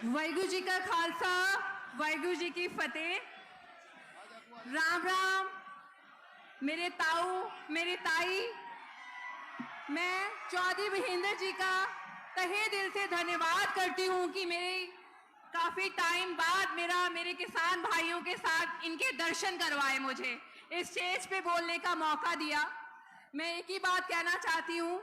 वाहिगुरु जी का खालसा, वाहिगुरु जी की फतेह। राम राम मेरे ताऊ, मेरी ताई। मैं चौधरी महेंद्र जी का तहे दिल से धन्यवाद करती हूँ कि मेरे काफी टाइम बाद मेरे किसान भाइयों के साथ इनके दर्शन करवाए, मुझे इस स्टेज पे बोलने का मौका दिया। मैं एक ही बात कहना चाहती हूँ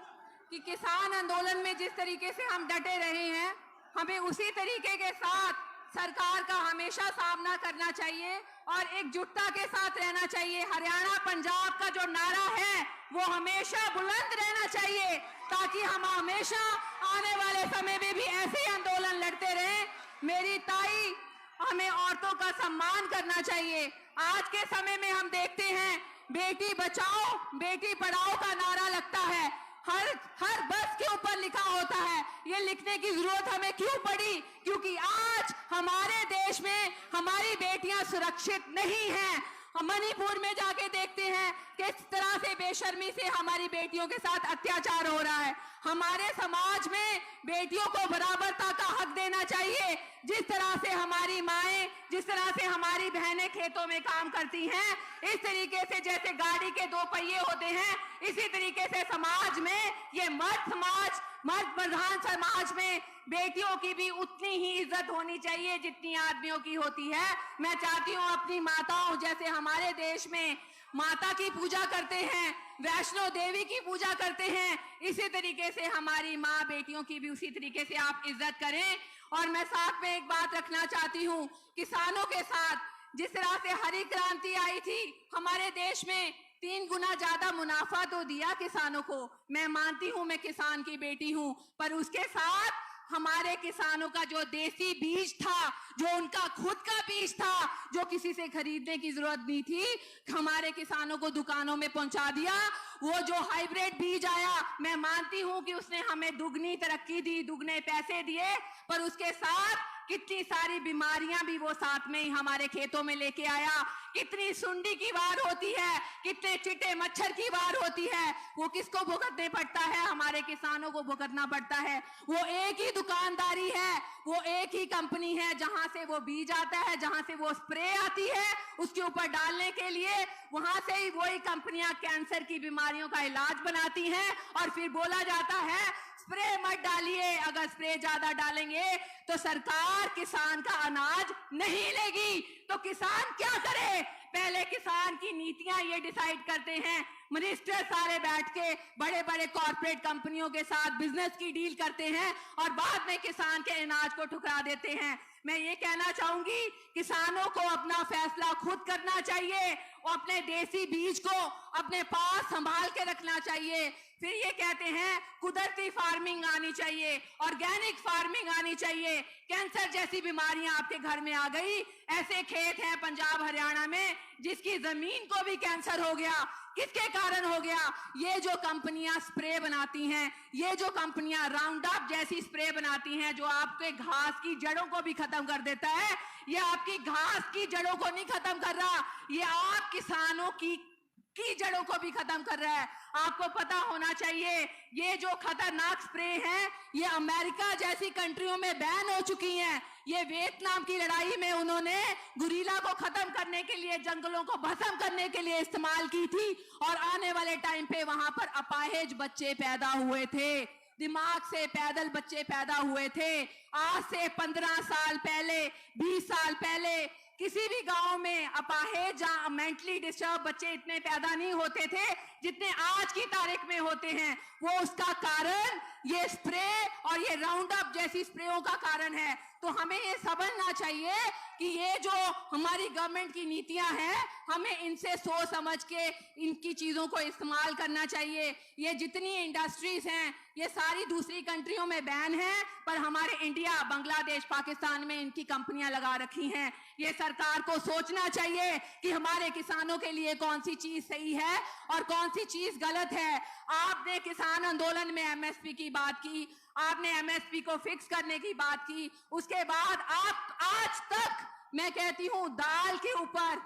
कि किसान आंदोलन में जिस तरीके से हम डटे रहे हैं, हमें उसी तरीके के साथ सरकार का हमेशा सामना करना चाहिए और एकजुटता के साथ रहना चाहिए। हरियाणा पंजाब का जो नारा है वो हमेशा बुलंद रहना चाहिए, ताकि हम हमेशा आने वाले समय में भी ऐसे आंदोलन लड़ते रहें। मेरी ताई, हमें औरतों का सम्मान करना चाहिए। आज के समय में हम देखते हैं बेटी बचाओ बेटी पढ़ाओ का नारा लगता है, हर बस के ऊपर लिखा होता है। ये लिखने की जरूरत हमें क्यों पड़ी? क्योंकि आज हमारे देश में हमारी बेटियां सुरक्षित नहीं हैं। हम मणिपुर में जाके देखते हैं किस तरह से बेशर्मी से हमारी बेटियों के साथ अत्याचार हो रहा है। हमारे समाज में बेटियों को बराबरता का हक देना चाहिए। जिस तरह से हमारी माएं, जिस तरह से हमारी बहनें खेतों में काम करती हैं, इस तरीके से जैसे गाड़ी के दो पहिए होते हैं, इसी तरीके से समाज में ये मर्द प्रधान समाज में बेटियों की भी उतनी ही इज्जत होनी चाहिए जितनी आदमियों की होती है। मैं चाहती हूँ अपनी माताओं, जैसे हमारे देश में माता की पूजा करते हैं, वैष्णो देवी की पूजा करते हैं, इसी तरीके से हमारी माँ बेटियों की भी उसी तरीके से आप इज्जत करें। और मैं साथ में एक बात रखना चाहती हूँ, किसानों के साथ जिस तरह से हरी क्रांति आई थी हमारे देश में, 3 गुना ज्यादा मुनाफा तो दिया किसानों को। मैं मानती हूं मैं किसान की बेटी हूं, पर उसके साथ हमारे किसानों का जो देसी बीज था, जो उनका खुद का बीज था, जो किसी से खरीदने की जरूरत नहीं थी, हमारे किसानों को दुकानों में पहुंचा दिया। वो जो हाइब्रिड बीज आया, मैं मानती हूं कि उसने हमें दुगनी तरक्की दी, दुगने पैसे दिए, पर उसके साथ कितनी सारी बीमारियां भी वो साथ में ही हमारे खेतों में लेके आया। कितनी सुंडी की वार होती है, कितने चिट्टे मच्छर की वार होती है, वो किसको भुगतने पड़ता है? हमारे किसानों को भुगतना पड़ता है। वो एक ही दुकानदारी है, वो एक ही कंपनी है जहां से वो बीज आता है, जहां से वो स्प्रे आती है उसके ऊपर डालने के लिए, वहां से ही वही कंपनियां कैंसर की बीमारियों का इलाज बनाती हैं। और फिर बोला जाता है स्प्रे मत डालिए, अगर स्प्रे ज्यादा डालेंगे तो सरकार किसान का अनाज नहीं लेगी। तो किसान क्या करे? पहले किसान की नीतियां ये डिसाइड करते हैं, मिनिस्टर सारे बैठ के बड़े बड़े कॉर्पोरेट कंपनियों के साथ बिजनेस की डील करते हैं और बाद में किसान के अनाज को ठुकरा देते हैं। मैं ये कहना चाहूंगी, किसानों को अपना फैसला खुद करना चाहिए और अपने देसी बीज को अपने पास संभाल के रखना चाहिए। फिर ये कहते हैं कुदरती फार्मिंग आनी चाहिए, ऑर्गेनिक फार्मिंग आनी चाहिए। कैंसर जैसी बीमारियां आपके घर में आ गई। ऐसे खेत हैं पंजाब हरियाणा में जिसकी जमीन को भी कैंसर हो गया। किसके कारण हो गया? ये जो कंपनियां स्प्रे बनाती हैं, ये जो कंपनियां राउंड अप जैसी स्प्रे बनाती हैं, जो आपके घास की जड़ों को भी खत्म कर देता है, ये आपकी घास की जड़ों को नहीं खत्म कर रहा, ये आप किसानों की जड़ों को भी खत्म कर रहा है। आपको पता होना चाहिए ये जो खतरनाक स्प्रे हैं, ये अमेरिका जैसी कंट्रियों में बैन हो चुकी हैं। ये वियतनाम की लड़ाई में उन्होंने गुरीला को खत्म करने के लिए, जंगलों को भस्म करने के लिए इस्तेमाल की थी और आने वाले टाइम पे वहां पर अपाहिज बच्चे पैदा हुए थे, दिमाग से पैदल बच्चे पैदा हुए थे। आज से 15 साल पहले, 20 साल पहले किसी भी गांव में अपाहिज या मेंटली डिस्टर्ब बच्चे इतने पैदा नहीं होते थे जितने आज की तारीख में होते हैं। वो उसका कारण ये स्प्रे और ये राउंड अप जैसी स्प्रेयों का कारण है। तो हमें ये समझना चाहिए कि ये जो हमारी गवर्नमेंट की नीतियां हैं, हमें इनसे सोच समझ के इनकी चीजों को इस्तेमाल करना चाहिए। ये जितनी इंडस्ट्रीज हैं ये सारी दूसरी कंट्रियों में बैन है, पर हमारे इंडिया, बांग्लादेश, पाकिस्तान में इनकी कंपनियां लगा रखी हैं। ये सरकार को सोचना चाहिए कि हमारे किसानों के लिए कौन सी चीज सही है और कौन सी चीज गलत है। आपने किसान आंदोलन में एमएसपी की बात की, आपने एमएसपी को फिक्स करने की बात की, उसके बाद आप आज तक मैं कहती हूं दाल के ऊपर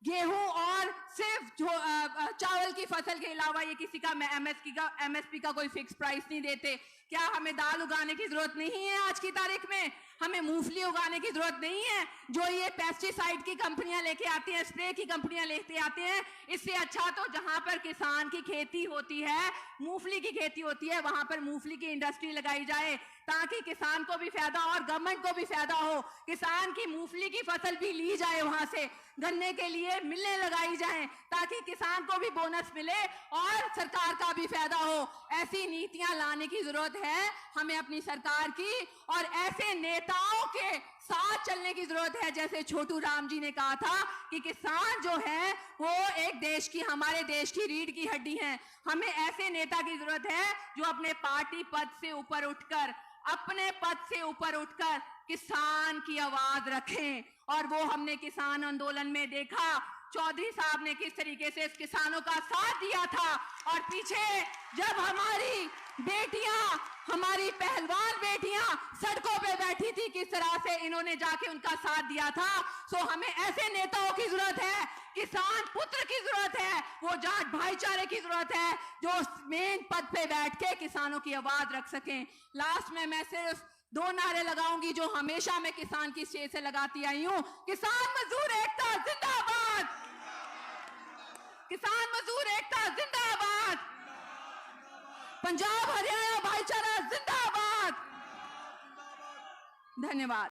गेहूं और सिर्फ चावल की फसल के अलावा ये किसी का एमएसपी का कोई फिक्स प्राइस नहीं देते। क्या हमें दाल उगाने की जरूरत नहीं है? आज की तारीख में हमें मूंगफली उगाने की जरूरत नहीं है जो ये पेस्टिसाइड की कंपनियां लेके आती हैं, स्प्रे की कंपनियां लेके आते हैं? इससे अच्छा तो जहां पर किसान की खेती होती है, मूंगफली की खेती होती है, वहां पर मूंगफली की इंडस्ट्री लगाई जाए ताकि किसान को भी फायदा और गवर्नमेंट को भी फायदा हो। किसान की मूंगफली की फसल भी ली जाए, वहां से गन्ने के लिए मिलें लगाई जाएं ताकि किसान को भी बोनस मिले और सरकार का भी फायदा हो। ऐसी नीतियां लाने की जरूरत है हमें अपनी सरकार की, और ऐसे नेताओं के साथ चलने की जरूरत है। जैसे छोटू राम जी ने कहा था कि किसान जो है वो एक देश की, हमारे देश की रीढ़ की हड्डी है। हमें ऐसे नेता की जरूरत है जो अपने पार्टी पद से ऊपर उठकर, अपने पद से ऊपर उठकर किसान की आवाज रखें। और वो हमने किसान आंदोलन में देखा, चौधरी साहब ने किस तरीके से इस किसानों का साथ दिया था। और पीछे जब हमारी बेटियां, हमारी पहलवान बेटियां सड़कों पे बैठी थी, किस तरह से इन्होंने जाके उनका साथ दिया था। सो हमें ऐसे नेताओं की जरूरत है, किसान पुत्र की जरूरत है, वो जाट भाईचारे की जरूरत है जो मेन पद पे बैठ के किसानों की आवाज रख सकें। लास्ट में मैं सिर्फ 2 नारे लगाऊंगी जो हमेशा मैं किसान की स्टेज से लगाती आई हूं। किसान मजदूर एकता जिंदाबाद, किसान मजदूर एकता जिंदाबाद, पंजाब हरियाणा भाईचारा जिंदाबाद। धन्यवाद।